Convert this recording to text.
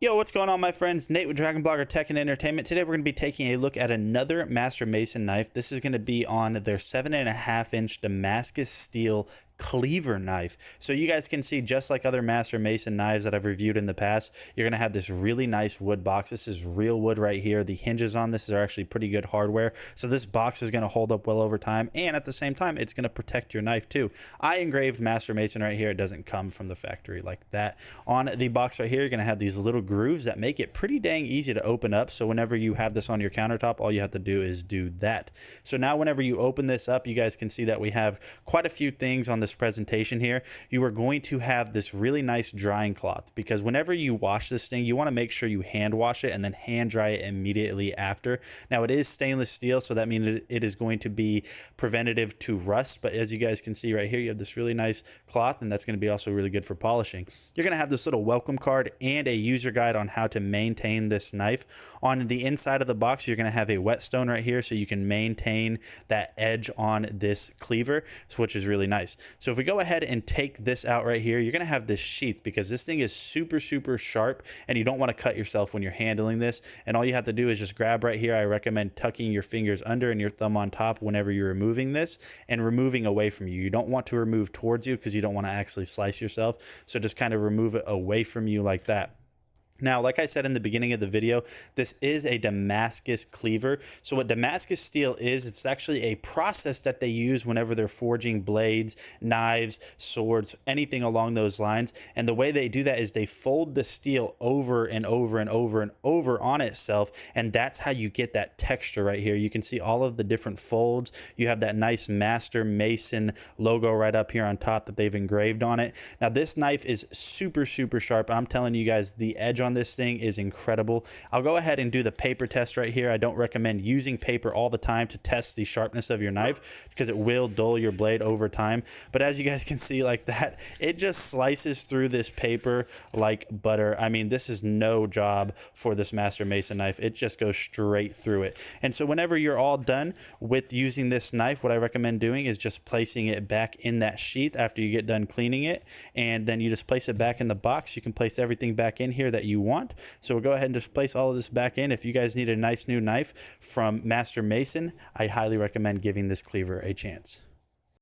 Yo, what's going on, my friends? Nate with Dragon Blogger Tech and Entertainment. Today we're going to be taking a look at another Master Mason knife. This is going to be on their 7.5-inch Damascus steel cleaver knife. So you guys can see, just like other Master Mason knives that I've reviewed in the past, you're going to have this really nice wood box. This is real wood right here. The hinges on this are actually pretty good hardware. So this box is going to hold up well over time, and at the same time, it's going to protect your knife too. I engraved Master Mason right here. It doesn't come from the factory like that. On the box right here, you're going to have these little grooves that make it pretty dang easy to open up. So whenever you have this on your countertop, all you have to do is do that. So now whenever you open this up, you guys can see that we have quite a few things on this presentation here. You are going to have this really nice drying cloth, because whenever you wash this thing, you want to make sure you hand wash it and then hand dry it immediately after. Now it is stainless steel, so that means it is going to be preventative to rust, but as you guys can see right here, you have this really nice cloth, and that's going to be also really good for polishing. You're going to have this little welcome card and a user guide on how to maintain this knife. On the inside of the box, you're going to have a whetstone right here, so you can maintain that edge on this cleaver, which is really nice. So if we go ahead and take this out right here, you're going to have this sheath, because this thing is super sharp and you don't want to cut yourself when you're handling this. And all you have to do is just grab right here. I recommend tucking your fingers under and your thumb on top whenever you're removing this, and removing away from you. You don't want to remove towards you, because you don't want to actually slice yourself. So just kind of remove it away from you like that. Now, like I said in the beginning of the video, this is a Damascus cleaver. So what Damascus steel is, it's actually a process that they use whenever they're forging blades, knives, swords, anything along those lines. And the way they do that is they fold the steel over and over and over and over on itself. And that's how you get that texture right here. You can see all of the different folds. You have that nice Master Mason logo right up here on top that they've engraved on it. Now, this knife is super sharp. I'm telling you guys, the edge on this thing is incredible. I'll go ahead and do the paper test right here. I don't recommend using paper all the time to test the sharpness of your knife, because it will dull your blade over time. But as you guys can see like that, it just slices through this paper like butter. I mean, this is no job for this Master Mason knife. It just goes straight through it. And so whenever you're all done with using this knife, what I recommend doing is just placing it back in that sheath after you get done cleaning it, and then you just place it back in the box. You can place everything back in here that you want. So we'll go ahead and just place all of this back in. If you guys need a nice new knife from Master Mason, I highly recommend giving this cleaver a chance.